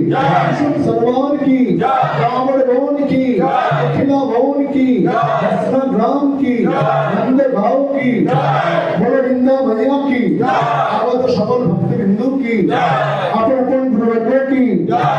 सलमान की रावण भवन की अखिला भवन की ग्राम की नंद गाँव की बड़विंदा मैया की आगत सकल भक्ति बिंदु की अपन अपन गुरुवर्गों की